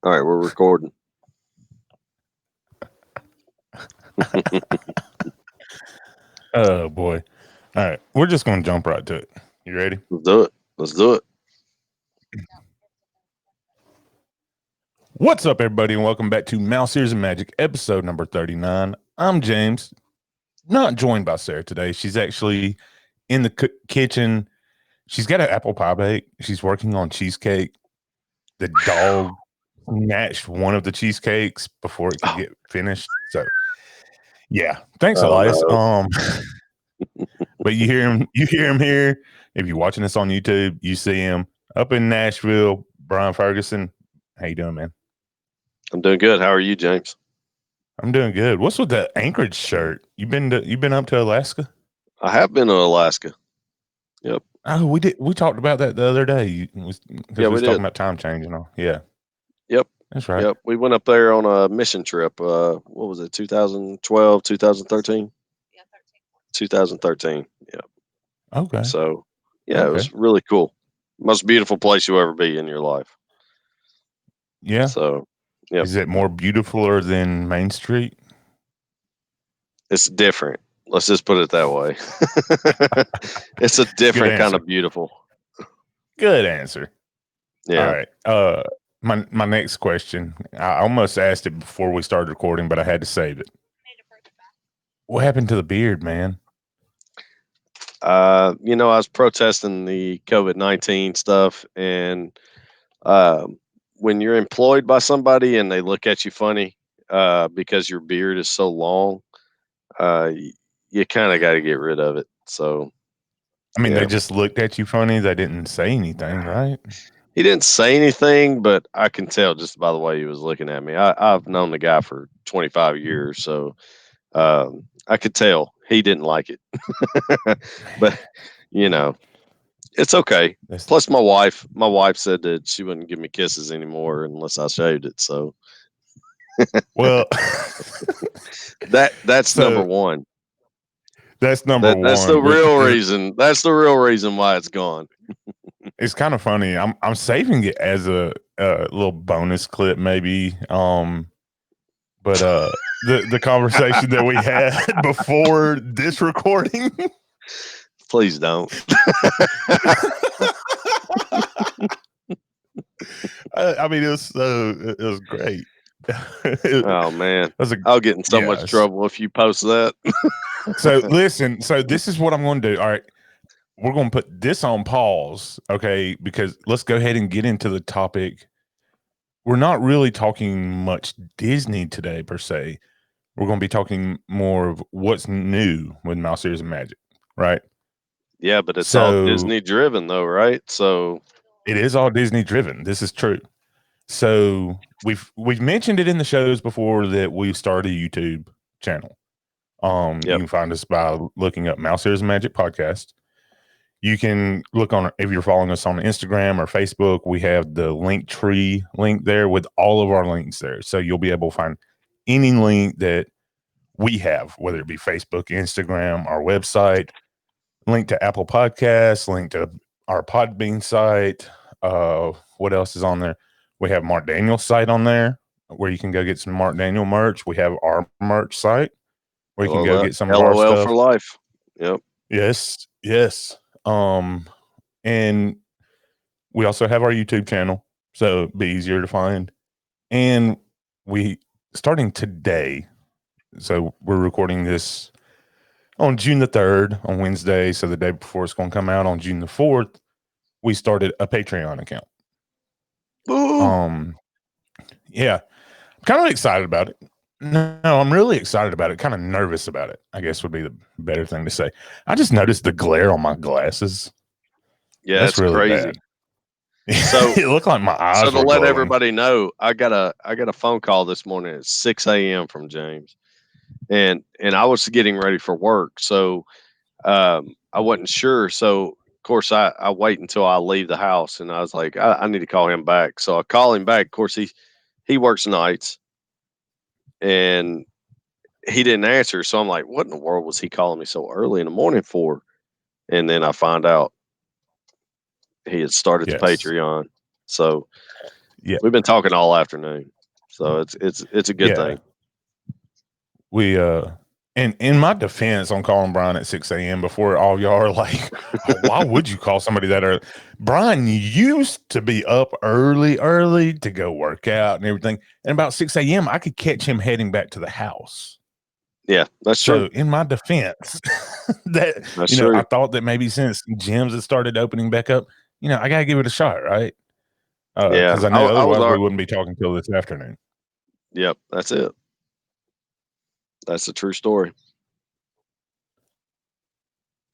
All right, we're recording. Oh boy. All right. We're just gonna jump right to it. You ready? Let's do it. Let's do it. What's up, everybody, and welcome back to Mouse Ears and Magic, episode number 39. I'm James, not joined by Sarah today. She's actually in the kitchen. She's got an apple pie bake. She's working on cheesecake. The dog snatched one of the cheesecakes before it could Oh, get finished. So yeah. Thanks, oh Elias. no. But you hear him here. If you're watching this on YouTube, you see him up in Nashville. Brian Ferguson, how you doing, man? I'm doing good. How are you, James? I'm doing good. What's with the Anchorage shirt? You been up to Alaska? I have been to Alaska. Yep. Oh, we talked about that the other day Yeah, because we we was talking did. about time change and all. Yeah, Yep. that's right. Yep. We went up there on a mission trip. What was it? 2012, 2013? 2013. Yeah. Okay, So, yeah, it okay, was really cool. Most beautiful place you'll ever be in your life. yeah. So, yep. Is it more beautifuler than Main Street? It's different. Let's just put it that way. It's a Good different kind answer. of beautiful. Good answer. All Yeah. right. My next question. I almost asked it before we started recording, but I had to save it. What happened to the beard, man? I was protesting the COVID-19 stuff, and um, when you're employed by somebody and they look at you funny because your beard is so long, y- you kind of got to get rid of it. So, I mean, they yeah, just looked at you funny. They didn't say anything, right? he didn't say anything, but I can tell just by the way he was looking at me. I've known the guy for 25 years, so I could tell he didn't like it. Man, But you know, it's okay. that's Plus, my wife said that she wouldn't give me kisses anymore unless I shaved it. So well. that's number So one. that's number That's the one, which real is reason. That's the real reason why it's gone. it's kind of funny. I'm saving it as a little bonus clip, maybe. But the conversation that we had before this recording. Please don't. I mean, it was great. it Oh man, was a I'll get in so much yes. trouble if you post that. So listen. So this is what I'm going to do. All right, we're going to put this on pause, okay? Because let's go ahead and get into the topic. We're not really talking much Disney today per se. We're going to be talking more of what's new with Mouse Ears and Magic, right? Yeah, but it's all So Disney driven though, right? So it is all Disney driven. This is true. So we've mentioned it in the shows before that we started a YouTube channel. You yep. can find us by looking up Mouse Ears and Magic Podcast. You can look on if you're following us on Instagram or Facebook. We have the link tree link there with all of our links there, so you'll be able to find any link that we have, whether it be Facebook, Instagram, our website, link to Apple Podcasts, link to our Podbean site. What else is on there? We have Mark Daniel's site on there where you can go get some Mark Daniel merch. We have our merch site where you I can go love get that. some of our LOL stuff. for life. Yep. Yes, yes. And we also have our YouTube channel, so it'd be easier to find. And we starting today, so we're recording this on June the 3rd on Wednesday. So the day before it's going to come out on June the 4th, we started a Patreon account. Woo! Um, yeah, I'm kind of excited about it. No, I'm really excited about it. Kind of nervous about it, I guess would be the better thing to say. I just noticed the glare on my glasses. Yeah, That's it's really crazy. bad. So It looked like my so eyes to were let glowing. everybody know, I got a phone call this morning at 6 a.m. from James, and I was getting ready for work, so I wasn't sure. So of course I wait until I leave the house, and I was like, I need to call him back. So I call him back. Of course he works nights, and he didn't answer. So I'm like, what in the world was he calling me so early in the morning for? And then I find out he had started the Yes. Patreon. So Yeah, We've been talking all afternoon, so it's a good yeah. thing. We and in my defense on calling Brian at 6 a.m. before all y'all are like, oh, why would you call somebody that early? Brian used to be up early to go work out and everything. And about 6 a.m. I could catch him heading back to the house. Yeah, that's true. So in my defense, that That's I true. thought that maybe since gyms had started opening back up, I gotta give it a shot, right? Yeah, Because I I, know I was. otherwise we wouldn't be talking till this afternoon. Yep, that's it. That's a true story.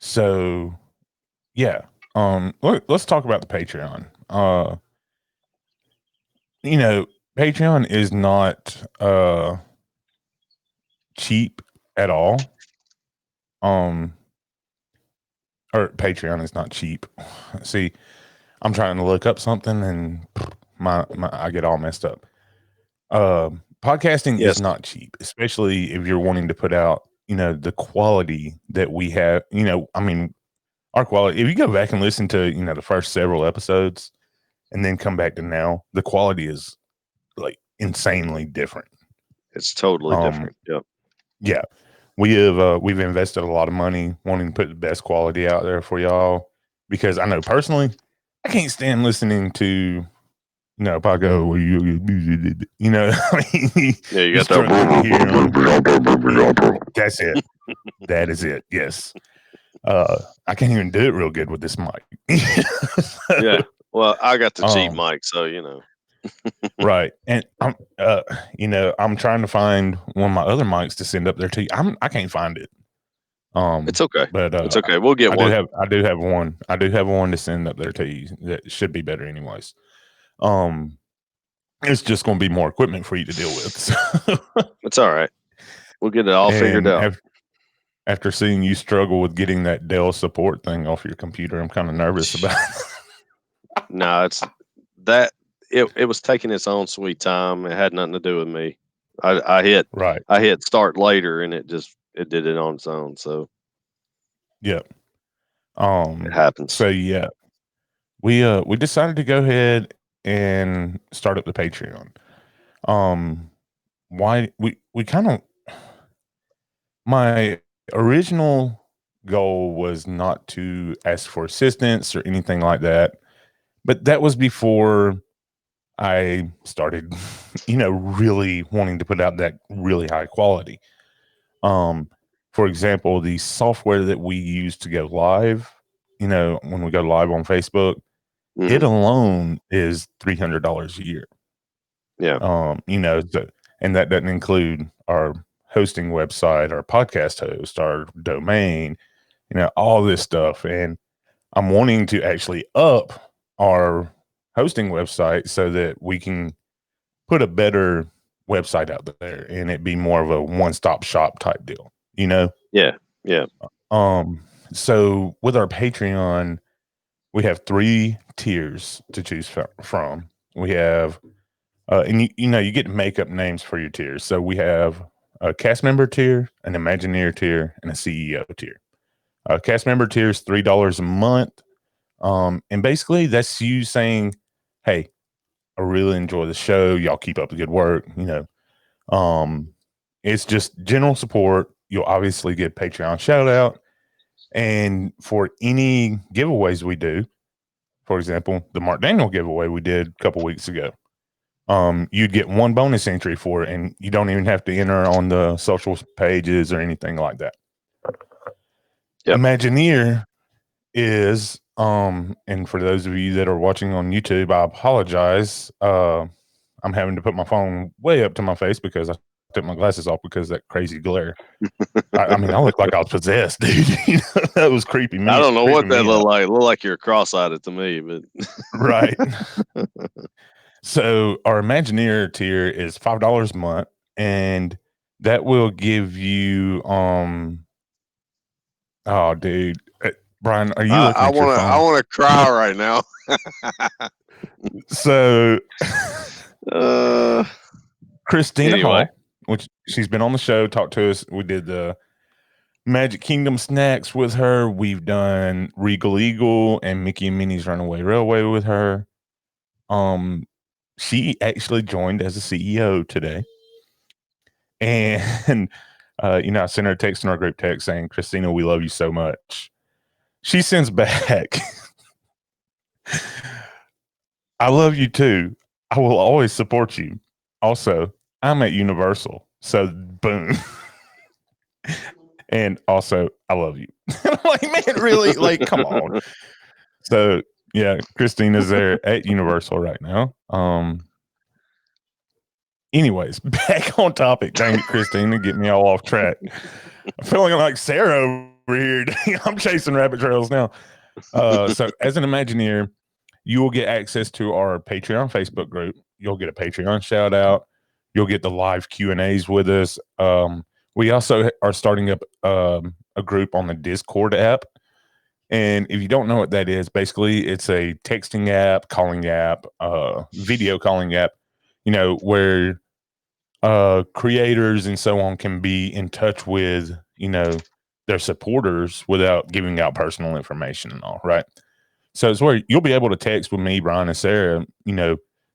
So yeah, let's talk about the Patreon. You know, Patreon is not cheap at all. Um, or Patreon is not cheap. See, I'm trying to look up something and my I get all messed up. Podcasting is Yes, not cheap, especially if you're wanting to put out, the quality that we have. I mean, our quality. If you go back and listen to, the first several episodes, and then come back to now, the quality is like insanely different. it's totally Um, different. Yep. yeah, we've invested a lot of money wanting to put the best quality out there for y'all because I know personally, I can't stand listening to if I go, well, I mean, Yeah, you you're got struggling to hear them. that. That's it. That is it. Yes. I can't even do it real good with this mic. Yeah. So, Well, I got the cheap um, mic, so right. And I'm trying to find one of my other mics to send up there to you. I can't find it. it's okay. But It's okay. We'll get I do one. have I do have one. I do have one to send up there to you that should be better anyways. Um, it's just going to be more equipment for you to deal with. So, It's all right. We'll get it all figured and out. after seeing you struggle with getting that Dell support thing off your computer, I'm kind of nervous about it. No, it's that it was taking its own sweet time. It had nothing to do with me. I hit Right. I hit start later and it did it on its own. So Yep. it happens. So yeah, we decided to go ahead and start up the Patreon. Um, why we kind of my original goal was not to ask for assistance or anything like that, but that was before I started, really wanting to put out that really high quality. Um, for example, the software that we use to go live, when we go live on Facebook, it Hmm. alone is $300 a year. Yeah. And that doesn't include our hosting website, our podcast host, our domain, all this stuff. And I'm wanting to actually up our hosting website so that we can put a better website out there and it be more of a one-stop shop type deal, Yeah. Yeah. Um, so with our Patreon, we have 3 tiers to choose from. We have and you get to make up names for your tiers. So we have a cast member tier, an Imagineer tier, and a CEO tier. Cast member tier is $3 a month. And basically that's you saying, hey, I really enjoy the show. Y'all keep up the good work. It's just general support. You'll obviously get Patreon shout out. And for any giveaways we do, for example, the Mark Daniel giveaway we did a couple weeks ago, you'd get one bonus entry for it, and you don't even have to enter on the social pages or anything like that. Yep. Imagineer is, and for those of you that are watching on YouTube, I apologize. I'm having to put my phone way up to my face because I took my glasses off because of that crazy glare. I mean, I look like I was possessed, dude. That was creeping I me, don't know what creeping that me looked out. like. It looked like you're cross-eyed to me, but Right. So our Imagineer tier is $5 a month, and that will give you oh dude. Brian, are you looking I at your want to I phone? want to cry right now. So uh, Christina anyway, Hall, which she's been on the show, talked to us. We did the Magic Kingdom snacks with her. We've done Regal Eagle and Mickey and Minnie's Runaway Railway with her. Um, She actually joined as a CEO today. And, I sent her a text in our group text saying, Christina, we love you so much. She sends back, I love you too. I will always support you. Also, I'm at Universal. So, boom. And also, I love you. I'm like, man, really? Like, come on. So, yeah, Christina's there at Universal right now. Anyways, back on topic. Dang it, Christina, get me all off track. I'm feeling like Sarah over here. I'm chasing rabbit trails now. So, as an Imagineer, you will get access to our Patreon Facebook group. You'll get a Patreon shout out. You'll get the live Q&As with us. We also are starting up a group on the Discord app. And if you don't know what that is, basically it's a texting app, calling app, video calling app, where creators and so on can be in touch with, their supporters without giving out personal information and all, right? So it's where you'll be able to text with me, Brian, and Sarah,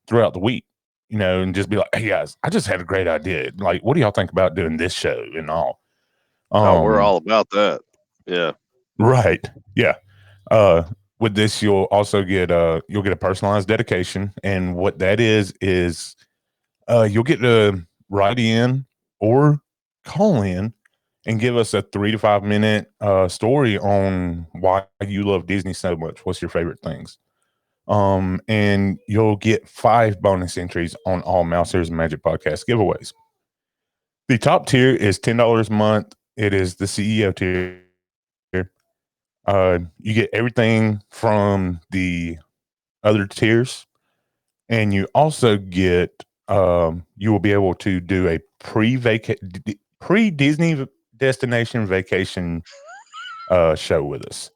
throughout the week, and just be like, hey guys, I just had a great idea. Like, what do y'all think about doing this show and all? Oh, we're all about that. Yeah. Right. Yeah. Uh, with this, you'll get a personalized dedication, and what that is you'll get to write in or call in and give us a 3 to 5 minute story on why you love Disney so much. What's your favorite things? And you'll get 5 bonus entries on all Mouse Ears and Magic podcast giveaways. The top tier is $10 a month. It is the CEO tier. You get everything from the other tiers, and you also get you will be able to do a pre Disney destination vacation show with us.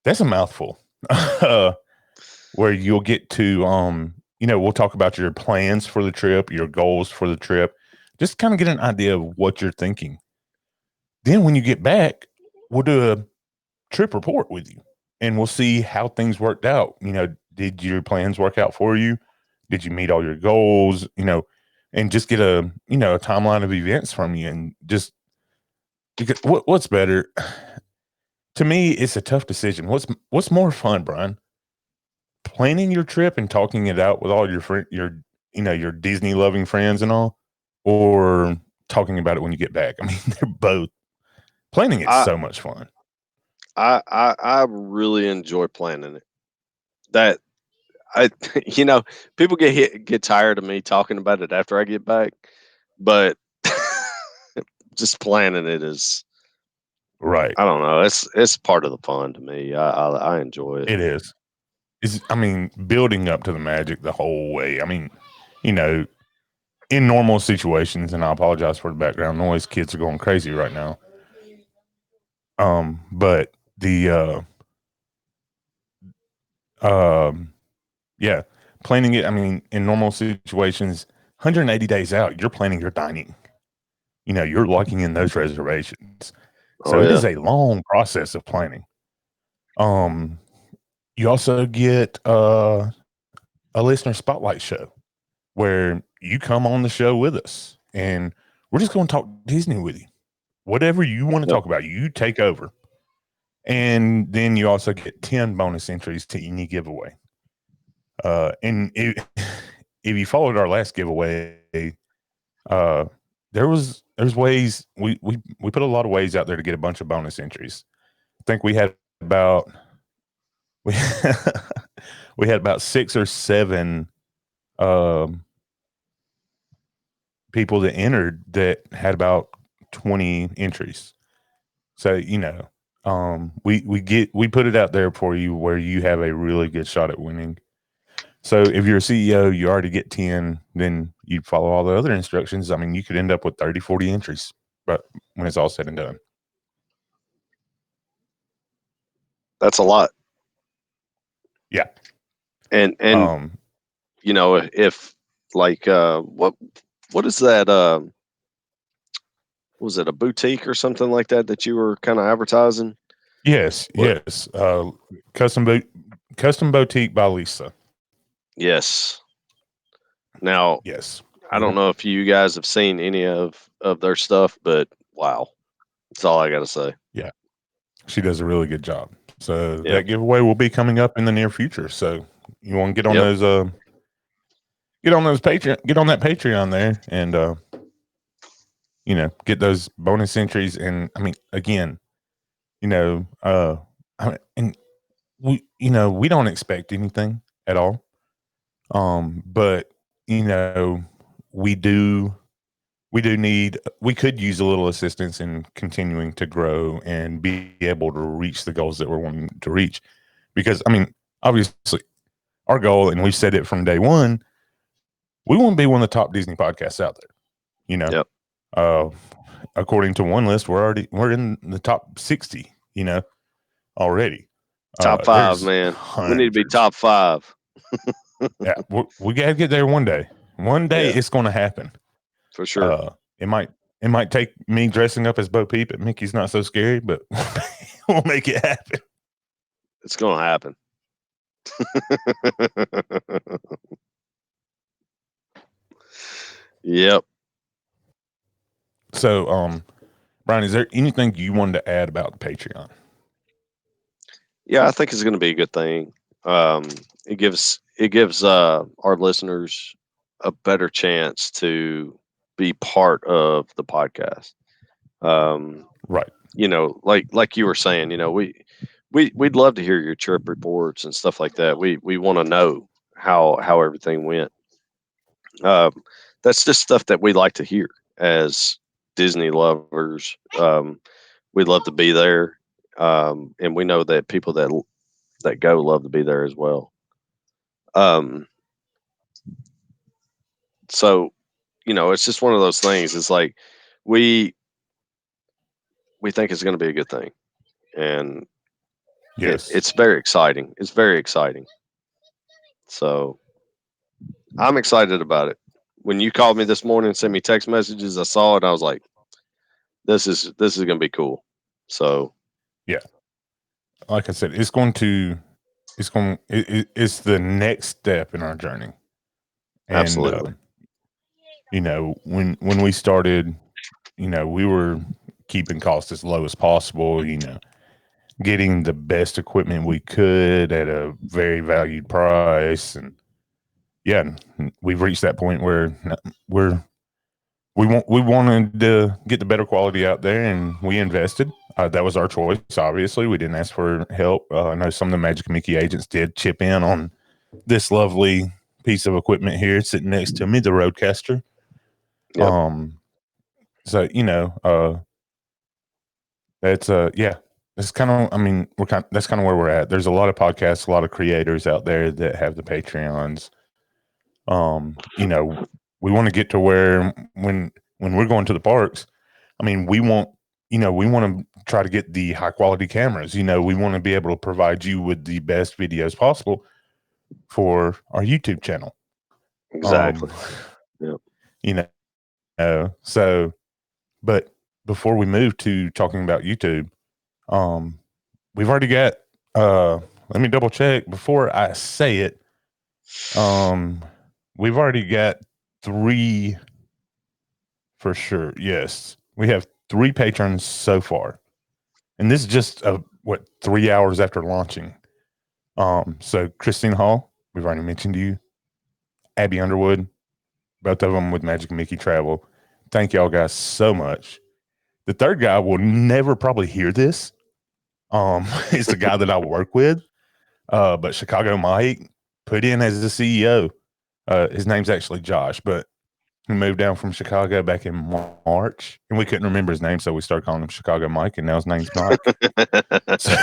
That's a mouthful. Where you'll get to we'll talk about your plans for the trip, your goals for the trip, just kind of get an idea of what you're thinking. Then when you get back, we'll do a trip report with you, and we'll see how things worked out. Did your plans work out for you? Did you meet all your goals? And just get a timeline of events from you, and just because what's better to me, it's a tough decision. What's more fun, Brian? Planning your trip and talking it out with all your Disney loving friends and all, or talking about it when you get back. I mean, they're both planning. It's I so much fun. I really enjoy planning it. That I you know, people get tired of me talking about it after I get back, but just planning it is, Right. I don't know, it's part of the fun to me. I enjoy it. It is. I mean, building up to the magic the whole way. I mean, you know, in normal situations, and I apologize for the background noise. Kids are going crazy right now. But yeah, planning it. I mean, in normal situations, 180 days out, you're planning your dining. You're locking in those reservations. Oh So it yeah. is a long process of planning. Um, you also get a listener spotlight show where you come on the show with us, and we're just going to talk Disney with you. Whatever you want to Yep. talk about, you take over. And then you also get 10 bonus entries to any giveaway. And if you followed our last giveaway, uh, there's ways we put a lot of ways out there to get a bunch of bonus entries. I think we we had about 6 or 7 um, people that entered that had about 20 entries. So we put it out there for you where you have a really good shot at winning. So if you're a CEO, you already get 10, then you follow all the other instructions. I mean, you could end up with 30, 40 entries, but when it's all said and done. That's a lot. Yeah. And Um, if like what is that was it a boutique or something like that that you were kind of advertising? yes, What? yes. Custom Boutique by Lisa. Yes. Now, Yes. I don't know if you guys have seen any of their stuff, but wow, that's all I got to say. Yeah. She does a really good job. So Yep. that giveaway will be coming up in the near future. So you want to Yep. get on those Patreon, get on that Patreon there, and get those bonus entries. And I mean, again, and we don't expect anything at all. But we do we could use a little assistance in continuing to grow and be able to reach the goals that we're wanting to reach. Because I mean, obviously, our goal, and we've said it from day one, we want to be one of the top Disney podcasts out there. You know, Yep. uh, according to one list, we're in the top 60. Already. Top five, There's man. We need to be hundreds. top five. Yeah, we got to get there one day. One day Yeah, it's going to happen. for sure. Uh, it might take me dressing up as Bo Peep at Mickey's Not So Scary, but we'll make it happen. It's going to happen. Yep. So, Brian, is there anything you wanted to add about the Patreon? Yeah, I think it's going to be a good thing. Um, it gives our listeners a better chance to be part of the podcast. Um, Right. like you were saying, we'd love to hear your trip reports and stuff like that. We want to know how everything went. Um, that's just stuff that we like to hear as Disney lovers. We'd love to be there, and we know that people that go love to be there as well. Um, so it's just one of those things. It's like we we think it's going to be a good thing, and Yes. it's very exciting. It's very exciting. So I'm excited about it. When you called me this morning and sent me text messages, I saw it. I was like, this is going to be cool. So Yeah. Like I said, it's the next step in our journey. And absolutely, when we started, we were keeping costs as low as possible. Getting the best equipment we could at a very valued price, and yeah, we've reached that point where we're we wanted to get the better quality out there, and we invested. That was our choice. Obviously, we didn't ask for help. I know some of the Magic Mickey agents did chip in on this lovely piece of equipment here sitting next to me, the Roadcaster. yep, So yeah, that's kind of. I mean, that's kind of where we're at. There's a lot of podcasts, a lot of creators out there that have the Patreons. We want to get to where when we're going to the parks, I mean, we want to try to get the high quality cameras. We want to be able to provide you with the best videos possible for our YouTube channel. Um, exactly. Yep. so, but before we move to talking about YouTube, um, we've already got, let me double check before I say it. We've already got 3 for sure. Yes. We have 3 patrons so far. And this is just 3 hours after launching. So Christine Hall, we've already mentioned you. Abby Underwood, both of them with Magic Mickey Travel. Thank y'all guys so much. The third guy will never probably hear this. It's the guy that I work with. But Chicago Mike put in as the CEO. His name's actually Josh, but he moved down from Chicago back in March, and we couldn't remember his name, so we started calling him Chicago Mike, and now his name's Mike. So,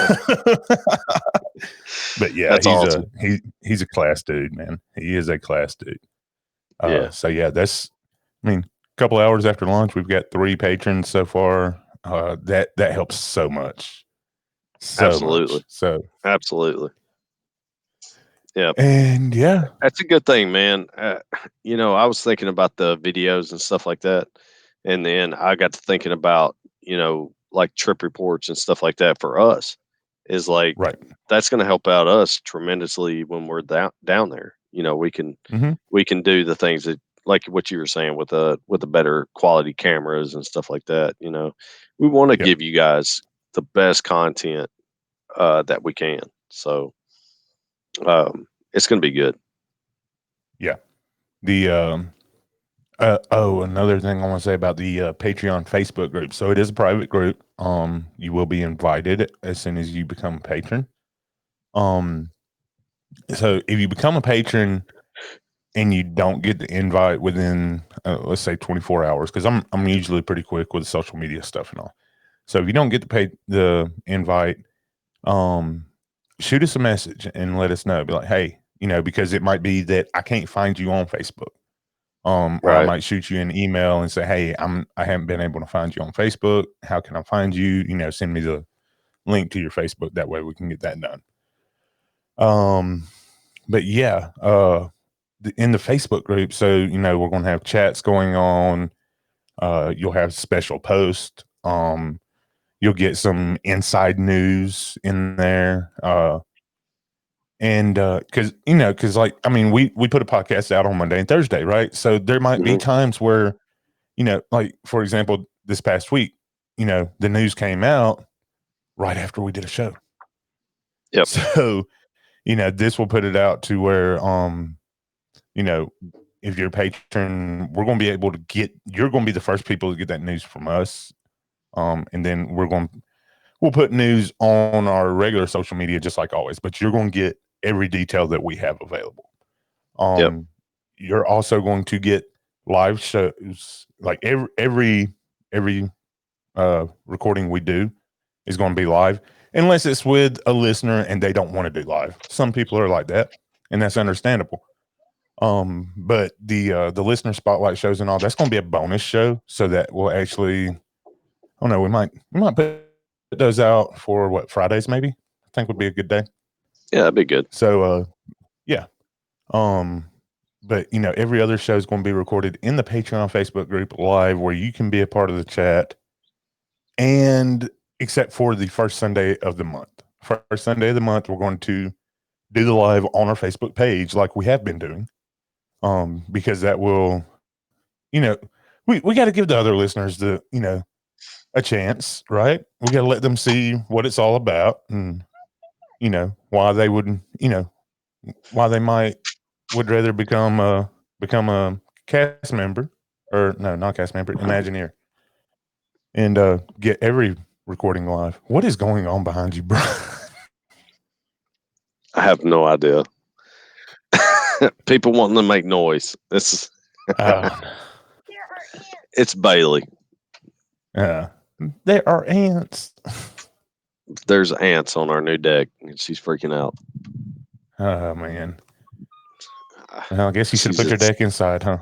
but yeah, That's awesome. he's a class dude, man. He is a class dude. Yeah, So yeah, I mean, a couple hours after lunch, we've got 3 patrons so far. That helps so much, so absolutely, much. So, absolutely. Yeah, and yeah, that's a good thing, man. I was thinking about the videos and stuff like that, and then I got to thinking about like trip reports and stuff like that for us. Is like right, that's going to help out us tremendously when we're down there. Hmm. we can do the things that, like what you were saying, with the better quality cameras and stuff like that. We want to Yep. give you guys the best content that we can. So it's going to be good. Yeah. The another thing I want to say about the Patreon Facebook group. So it is a private group. You will be invited as soon as you become a patron. Um, so if you become a patron and you don't get the invite within, let's say 24 hours, because I'm usually pretty quick with social media stuff and all. So if you don't get the invite, um, shoot us a message and let us know. Be like, hey, because it might be that I can't find you on Facebook. Or I Right. might shoot you an email and say, hey, I haven't been able to find you on Facebook. How can I find you? Send me the link to your Facebook. That way we can get that done. But yeah, in the Facebook group, so we're going to have chats going on. You'll have special posts. You'll get some inside news in there. And because like, I mean, we put a podcast out on Monday and Thursday, right? So there might be Hmm. times where, like for example, this past week, the news came out right after we did a show. Yep. So, this will put it out to where, you know, if you're a patron, we're going to be able to you're going to be the first people to get that news from us. And then we'll put news on our regular social media, just like always, but you're going to get every detail that we have available. Yep. You're also going to get live shows, like every recording we do is going to be live, unless it's with a listener and they don't want to do live. Some people are like that, and that's understandable. But the listener spotlight shows and all, that's going to be a bonus show, so that we'll actually, I don't know, we might put those out for what, Fridays maybe. I think would be a good day. Yeah, that'd be good. So yeah. Um but every other show is going to be recorded in the Patreon Facebook group live, where you can be a part of the chat, and except for the first Sunday of the month. First Sunday of the month, we're going to do the live on our Facebook page like we have been doing. Because that will, we got to give the other listeners a chance, right? We got to let them see what it's all about, and why they would, why they might would rather become a cast member, or no, not cast member, Imagineer, and get every recording live. What is going on behind you, bro? I have no idea. People wanting to make noise. This is uh, it's Bailey. uh, there are ants. There's ants on our new deck, and she's freaking out. Oh man. Well, I guess you should have She's put your just deck inside, huh?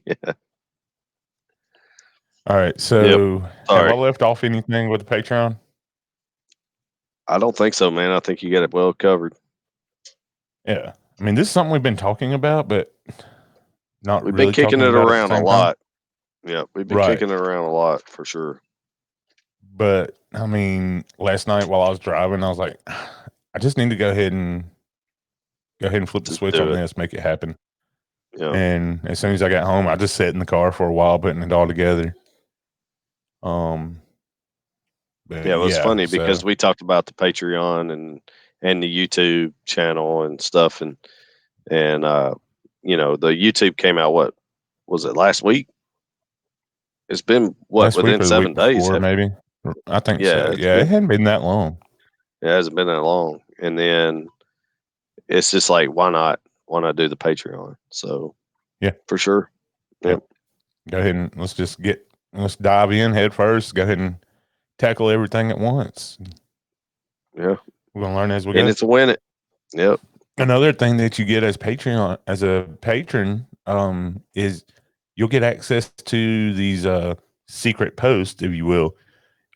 yeah. All right. Yep. So, have I Sorry. left off anything with the Patreon? I don't think so, man. I think you got it well covered. Yeah. I mean, this is something we've been talking about, but not We've been really kicking talking it about at the around a same time. lot. Yeah, we've been Right. kicking it around a lot for sure. But I mean, last night while I was driving, I was like, I just need to go ahead and flip the Just switch do on it. this, make it happen. Yeah. And as soon as I got home, I just sat in the car for a while, putting it all together. Um, but Yeah, it was yeah, funny because so we talked about the Patreon and the YouTube channel and stuff, and the YouTube came out, what was it, last week? It's been what, last week within or the week 7 days? before, maybe. I think Yeah, so. Yeah, it hadn't been that long. it hasn't been that long. And then it's just like, why not do the Patreon? So Yeah, for sure. yeah. Yep. Go ahead and let's dive in head first. Go ahead and tackle everything at once. Yeah. We're gonna learn as we And go. it's a win it. Yep. Another thing that you get as a patron, is you'll get access to these secret posts, if you will.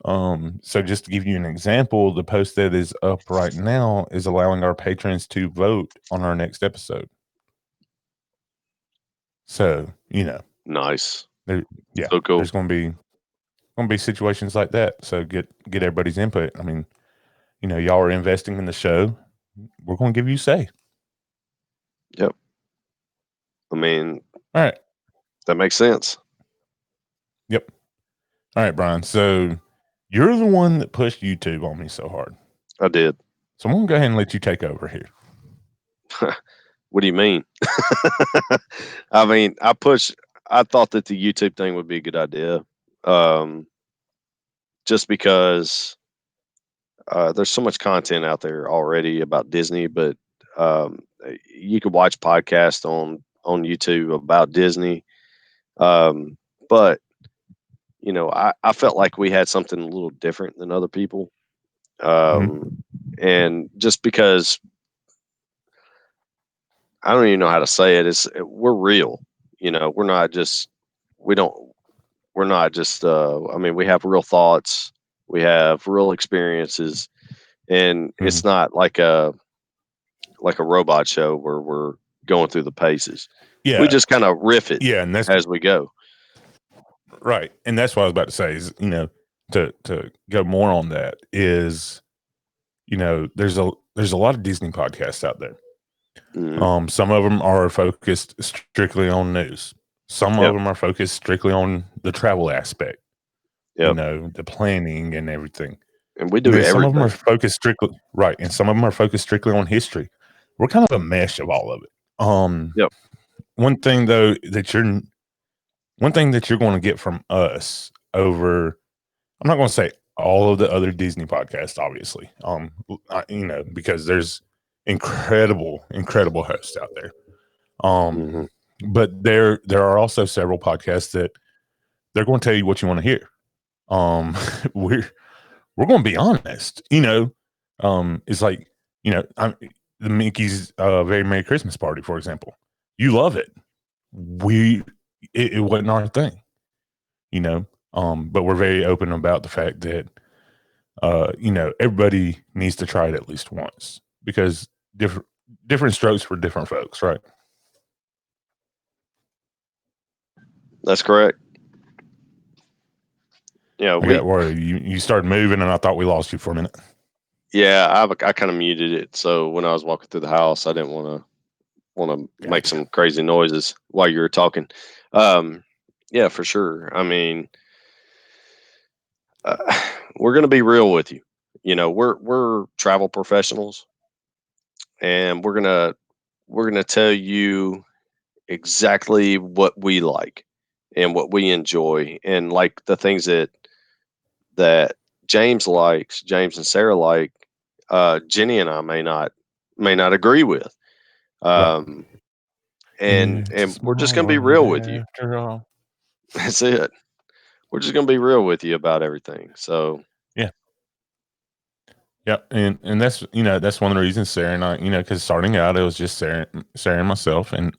So just to give you an example, the post that is up right now is allowing our patrons to vote on our next episode. So, Nice. there, yeah, So cool. there's going to be situations like that. So get everybody's input. I mean, y'all are investing in the show. We're going to give you say. Yep. I mean, All right. that makes sense. Yep. All right, Brian. So you're the one that pushed YouTube on me so hard. I did. So I'm gonna go ahead and let you take over here. What do you mean? I mean, I thought that the YouTube thing would be a good idea. Um, just because there's so much content out there already about Disney, but you could watch podcasts on YouTube about Disney. But I felt like we had something a little different than other people, Mm-hmm. um, and just because I don't even know how to say it, is we're real. We're not just we don't we're not just. I mean, we have real thoughts, we have real experiences, and Mm-hmm. it's not like a robot show where we're going through the paces. We Yeah. just kind of riff it Yeah. And that's as we go. right. And that's what I was about to say is, to go more on that is, there's a lot of Disney podcasts out there. Mhm. Some of them are focused strictly on news. Some of Yep. them are focused strictly on the travel aspect, Yep. the planning and everything. And we And do then some of them are everything. focused strictly right, and some of them are focused strictly on history. We're kind of a mesh of all of it. Yep. One thing though one thing that you're going to get from us over, I'm not going to say all of the other Disney podcasts, obviously, because there's incredible hosts out there. Hmm. But there are also several podcasts that they're going to tell you what you want to hear. Um, we're we're going to be honest. It's like the Mickey's Very Merry Christmas Party, for example. You love it. We it wasn't our thing, you know. But we're very open about the fact that everybody needs to try it at least once because different strokes for different folks, right? That's correct. Yeah, I we got worried. You started moving, and I thought we lost you for a minute. yeah, I kind of muted it so when I was walking through the house, I didn't want to make Gotcha. some crazy noises while you were talking. Um, yeah, for sure. I mean, uh, we're gonna be real with you. We're travel professionals, and we're gonna tell you exactly what we like and what we enjoy, and like the things that James and Sarah like. Jenny and I may not agree with. Right. Um, and It's a and we're just small gonna be world real with you. after all. That's it. We're just gonna be real with you about everything. So Yeah. Yeah. And that's one of the reasons Sarah and I, because starting out it was just Sarah and myself, and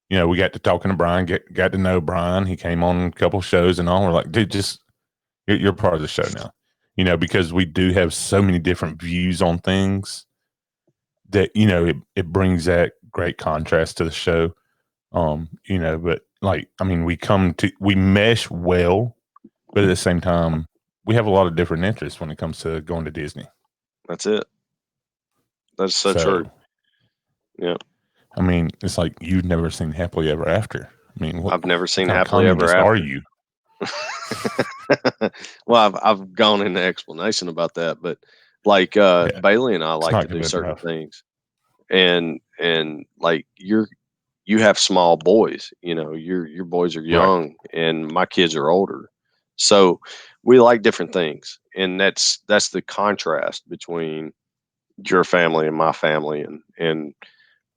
we got to talking to Brian, got to know Brian. He came on a couple shows and all. We're like, dude, just you're part of the show now. Because we do have so many different views on things that it brings that great contrast to the show. But like, I mean, we mesh well, but at the same time, we have a lot of different interests when it comes to going to Disney. that's it. That's so true. So, Yeah. I mean, it's like you've never seen Happily Ever After. I mean, I've never what seen kind of Happily Ever communist are After. you? Well, I've gone into explanation about that, but like Yeah, Bailey and I it's like to not do good certain enough. things. And like you have small boys, your boys are Right, young and my kids are older. So we like different things. And that's the contrast between your family and my family, and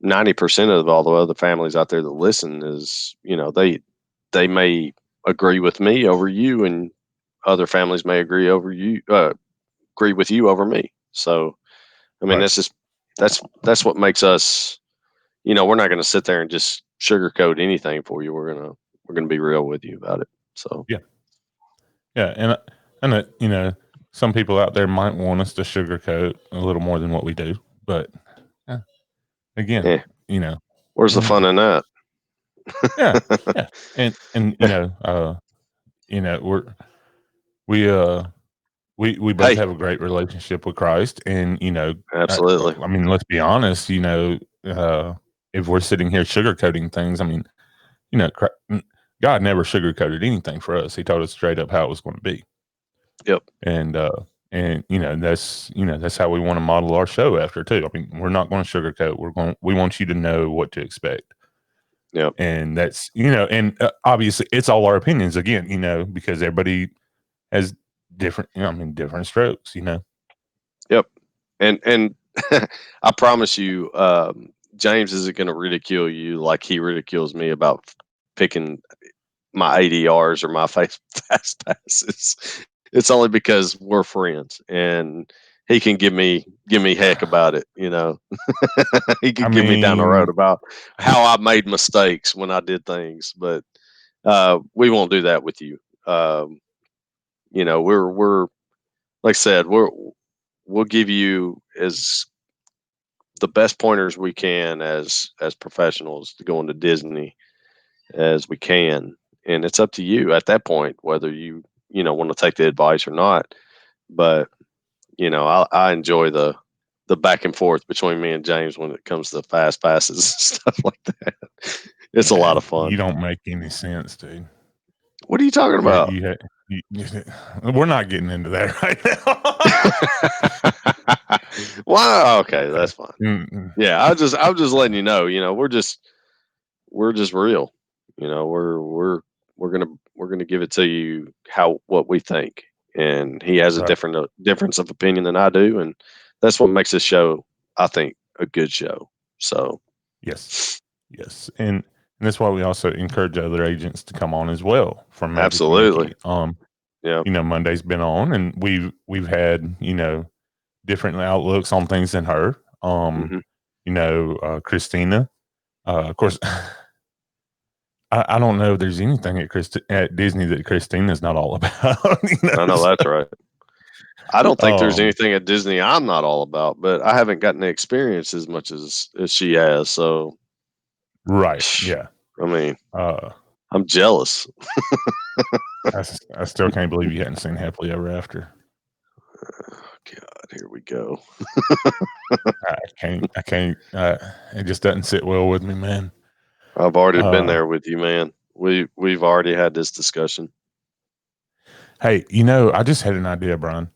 90% of all the other families out there that listen is, they may agree with me over you, and other families may agree with you over me. So I mean, right. that's what makes us. We're not going to sit there and just sugarcoat anything for you. We're gonna be real with you about it. So Yeah, yeah, and some people out there might want us to sugarcoat a little more than what we do, but eh, again, yeah, you know, where's the uh, fun in that? yeah, yeah, and we're we we both Hey, have a great relationship with Christ, and absolutely. I mean, let's be honest, uh, if we're sitting here sugarcoating things, I mean, you know, God never sugarcoated anything for us. He told us straight up how it was going to be. Yep. And that's how we want to model our show after too. I mean, we're not going to sugarcoat. We want you to know what to expect. Yep. And that's, and obviously it's all our opinions again, because everybody has different, different strokes, Yep. And I promise you, James isn't going to ridicule you like he ridicules me about picking my ADRs or my fast passes. It's only because we're friends, and he can give me heck about it. He I can give me down the road mean, about how I made mistakes when I did things, but we won't do that with you. We're like I said, we'll give you as the best pointers we can as professionals to go into Disney as we can, and it's up to you at that point whether you want to take the advice or not. But I enjoy the back and forth between me and James when it comes to fast passes and stuff like that. It's a lot man, of fun. you don't make any sense, dude. What are you talking You, about? you, we're not getting into that right Well, okay, that's fine. now. Yeah, I'm just letting you know. We're just real. We're gonna give it to you what we think, and he has a Right. difference of opinion than I do, and that's what makes this show, I think, a good show. So Yes. Yes. And that's why we also encourage other agents to come on as well from Magic absolutely, Monkey. yeah, Monday's been on and we've had, different outlooks on things than her. hmm Christina. Of course, I don't know if there's anything at Disney that Christina's not all about. I know that's right. I don't think there's Um, anything at Disney I'm not all about, but I haven't gotten to experience as much as she has. So, right. Yeah. I mean, Uh, I'm jealous. I still can't believe you hadn't seen Happily Ever After. God, here we go. I can't. It just doesn't sit well with me, man. I've already been Uh, there with you, man. We've already had this discussion. hey, I just had an idea, Brian,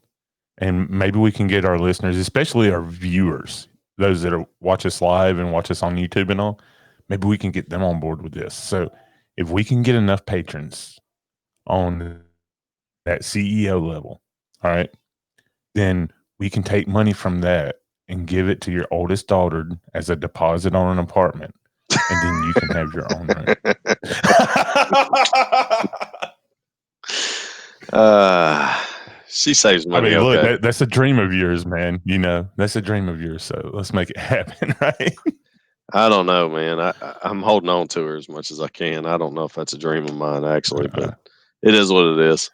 and maybe we can get our listeners, especially our viewers, those that watch us live and watch us on YouTube and all. Maybe we can get them on board with this. So, if we can get enough patrons on that CEO level, all right, then we can take money from that and give it to your oldest daughter as a deposit on an apartment, and then you can have your own room. uh, she saves I money. mean, look, Okay. that's a dream of yours, man. That's a dream of yours. So let's make it happen, right? I don't know, man. I'm holding on to her as much as I can. I don't know if that's a dream of mine actually, but it is what it is.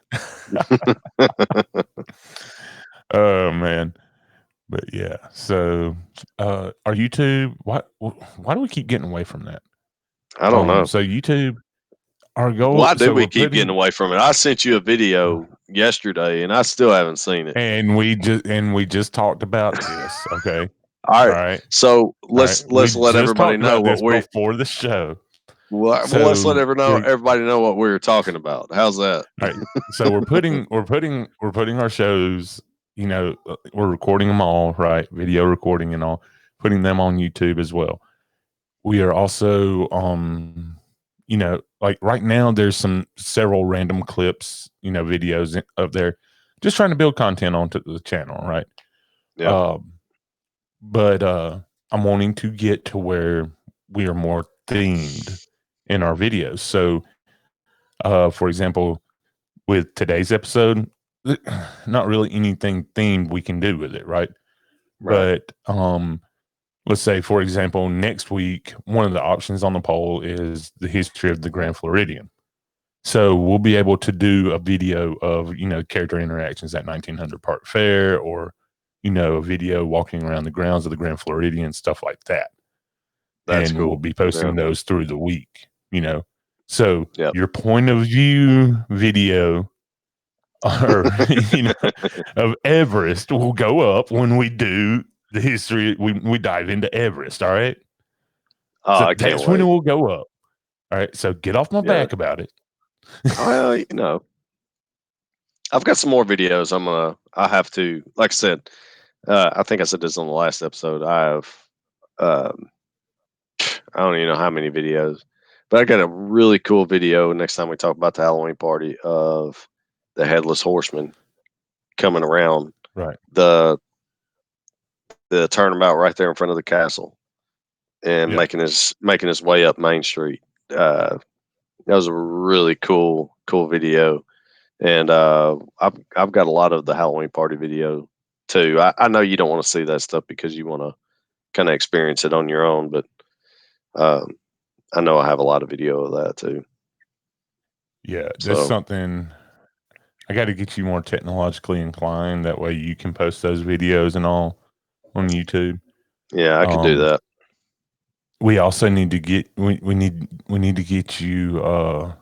Oh man, but yeah. So, our YouTube, why do we keep getting away from that? I don't know. So YouTube, our goal. Why do So we we're keep getting putting, away from it? I sent you a video yesterday, and I still haven't seen it. and we just talked about this. Okay, All all right, right, so all right. We let's let just everybody talked know about what this we before the show. let's let So we're everybody know what we were talking about. How's that? All right. So we're putting our shows, we're recording them all, right? Video recording and all, putting them on YouTube as well. We are also like right now there's several random clips, videos up there just trying to build content onto the channel, right? Yep. Um but I'm wanting to get to where we are more themed in our videos. So for example, with today's episode, not really anything themed we can do with it, right? Right. But let's say, for example, next week, one of the options on the poll is the history of the Grand Floridian. So we'll be able to do a video of, character interactions at 1900 Park Fair, or, a video walking around the grounds of the Grand Floridian, stuff like that. That's And we'll cool. be Yeah. posting those through the week. So Yep. your point of view video or of Everest will go up when we do the history. We dive into Everest. All right. Oh, So I can't that's when it wait. will go up. All right. So get off my Yeah. back about it. Well, I've got some more videos. I have to, like I said, I think I said this on the last episode. Um, I don't even know how many videos, but I got a really cool video next time we talk about the Halloween party of the headless horseman coming around Right. the turnabout right there in front of the castle and Yeah. making his way up Main Street. That was a really cool video, and I've got a lot of the Halloween party video too. I know you don't want to see that stuff because you want to kind of experience it on your own, but um, I know I have a lot of video of that too. Yeah. That's So something I got to get you more technologically inclined. That way you can post those videos and all on YouTube. yeah, I could do Um, that. we also need to get we need to get you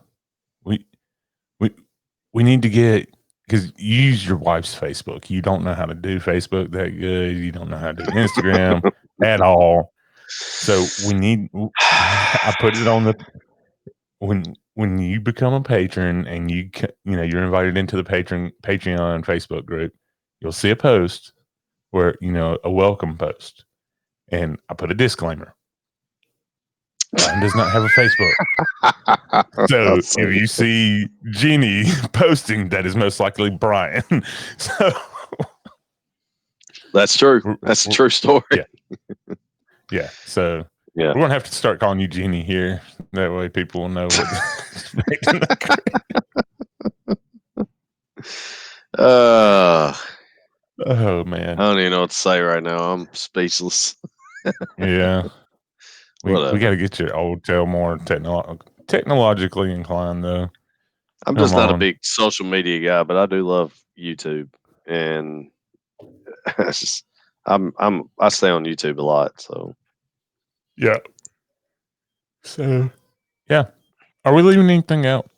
we we we need to get because you use your wife's Facebook. You don't know how to do Facebook that good. You don't know how to do Instagram at all. So we need. I put it on the when you become a patron and you're invited into the Patreon Facebook group. You'll see a post where a welcome post, and I put a disclaimer. Brian does not have a Facebook. I'll So if see. you see Jeannie posting, that is most likely Brian. So That's true. we're, That's a we're, true story. yeah, yeah. So Yeah. we're gonna have to start calling you Jeannie here. That way, people will know what. Uh, Oh I man, don't even know what to say right now. I'm speechless. yeah. We got Whatever. to get your old tail more technologically inclined though. I'm Come just not a on, big social media guy, but I do love YouTube, and it's just I stay on YouTube a lot. So yeah. So yeah, are we leaving anything out?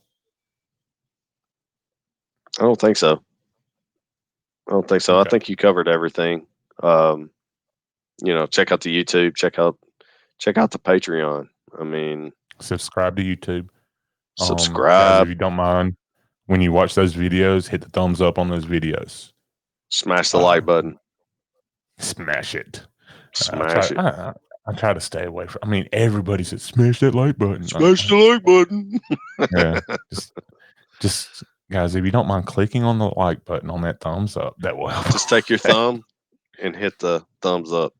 I don't think so. I don't think so. I Okay, think you covered everything. Um, check out the YouTube. Check out the Patreon. I mean, subscribe to YouTube. Guys, if subscribe, you don't mind, when you watch those videos, hit the thumbs up on those videos. smash the Uh, like button, Smash it. I try. smash it, I try to stay away from. I mean, everybody says smash that like button. smash the like button. Yeah, just, just guys, if you don't mind clicking on the like button on that thumbs up, that will help. Just take your thumb and hit the thumbs up.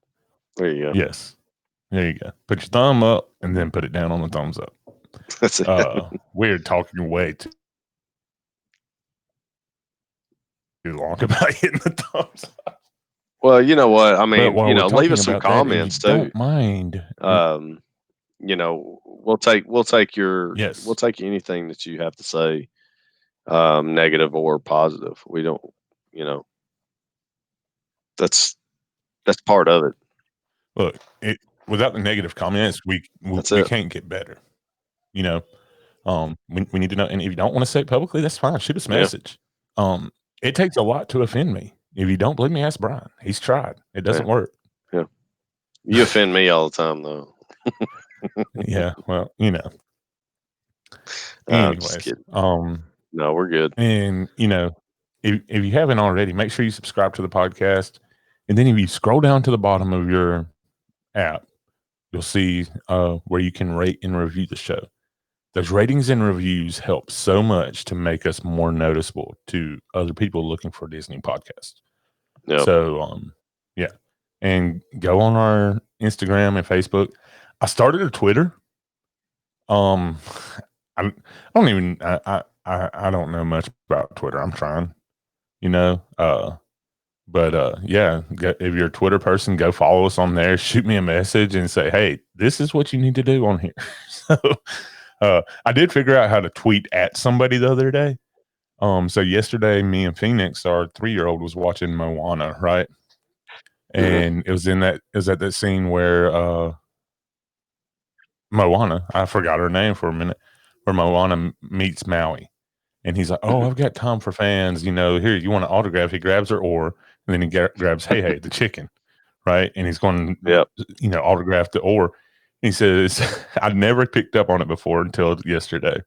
There you go. Yes, there you go. Put your thumb up and then put it down on the thumbs up. That's it. We're talking way too long about hitting the thumbs up. Well, you know what? I But mean, while we're leave talking us some about that, if you comments too. don't mind, We'll yes, take anything that you have to say, negative or positive. We don't, you know, that's that's part of it. look, without the negative comments, That's we it. can't get better. You know, we need to know. And if you don't want to say it publicly, that's fine. Shoot us a Yeah, message. It takes a lot to offend me. If you don't believe me, ask Brian. He's tried. It yeah, doesn't work. yeah. You offend me all the time, though. Yeah. Well, I'm just anyways, kidding. No, we're good. and if you haven't already, make sure you subscribe to the podcast. And then if you scroll down to the bottom of your app, you'll see where you can rate and review the show. Those ratings and reviews help so much to make us more noticeable to other people looking for Disney podcasts. Yep. So, yeah, and go on our Instagram and Facebook. I started a Twitter. Um, I don't even I don't know much about Twitter. I'm trying, you know. But yeah, if you're a Twitter person, go follow us on there. Shoot me a message and say, hey, this is what you need to do on here. So I did figure out how to tweet at somebody the other day. So yesterday, me and Phoenix, our 3-year-old, was watching Moana, right? Mhm. And it was at that scene where Moana, I forgot her name for a minute, where Moana meets Maui. And he's like, oh, Mhm. I've got time for fans. Here, you want an autograph? He grabs her oar, and then he grabs Hey Hey, the chicken, right? And he's going Yep. autograph the oar. He says, I never picked up on it before until yesterday.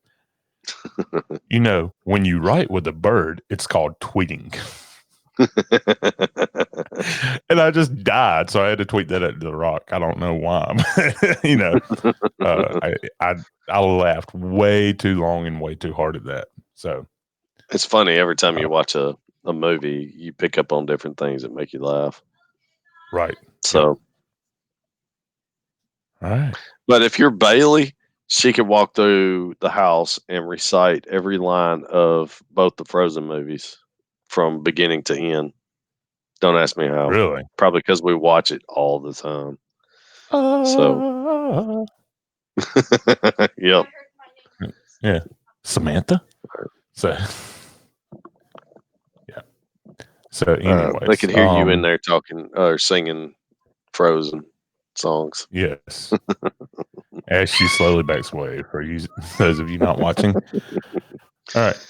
You know, when you write with a bird, it's called tweeting. And I just died, so I had to tweet that at The Rock. I don't know why. You know, I laughed way too long and way too hard at that. So It's funny every time you uh, watch a movie, you pick up on different things that make you laugh. right. Yep. So, All right. but if you're Bailey, she could walk through the house and recite every line of both the Frozen movies from beginning to end. Don't ask me how. Really? Probably because we watch it all the time. So, Uh, yep. yeah. Samantha? So yeah. So They anyways, could hear you in there talking or singing Frozen songs. yes. As she slowly backs away for you those of you not watching. All right.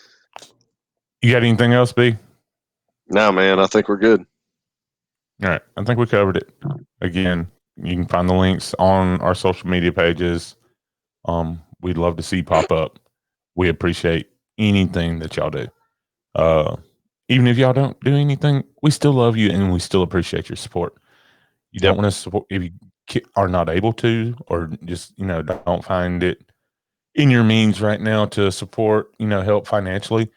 You got anything else, B? Now, man, I think we're good. All right. I think we covered it. Again, you can find the links on our social media pages. We'd love to see pop up. We appreciate anything that y'all do. Uh, even if y'all don't do anything, we still love you and we still appreciate your support. You don't Yep. want to support if you are not able to, or just don't find it in your means right now to support, help financially.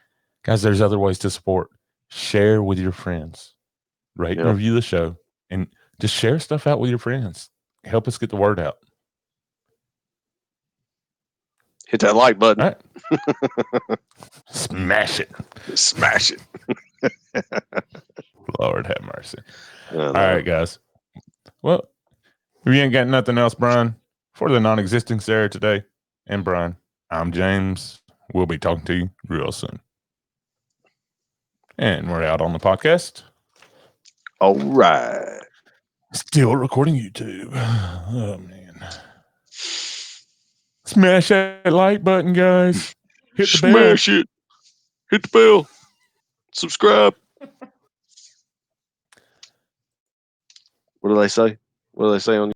Guys, there's other ways to support. Share with your friends, rate and Yep. review the show, and just share stuff out with your friends. Help us get the word out. Hit that like button. All right. Smash it. Smash it. Lord have mercy. All right, guys. Well, if you ain't got nothing else, Brian, for the non-existing Sarah today, and Brian, I'm James. We'll be talking to you real soon. And we're out on the podcast. All right. Still recording YouTube. Oh, man. Smash that like button, guys. Hit the bell. Smash it. Hit the bell. Subscribe. What do they say? What do they say on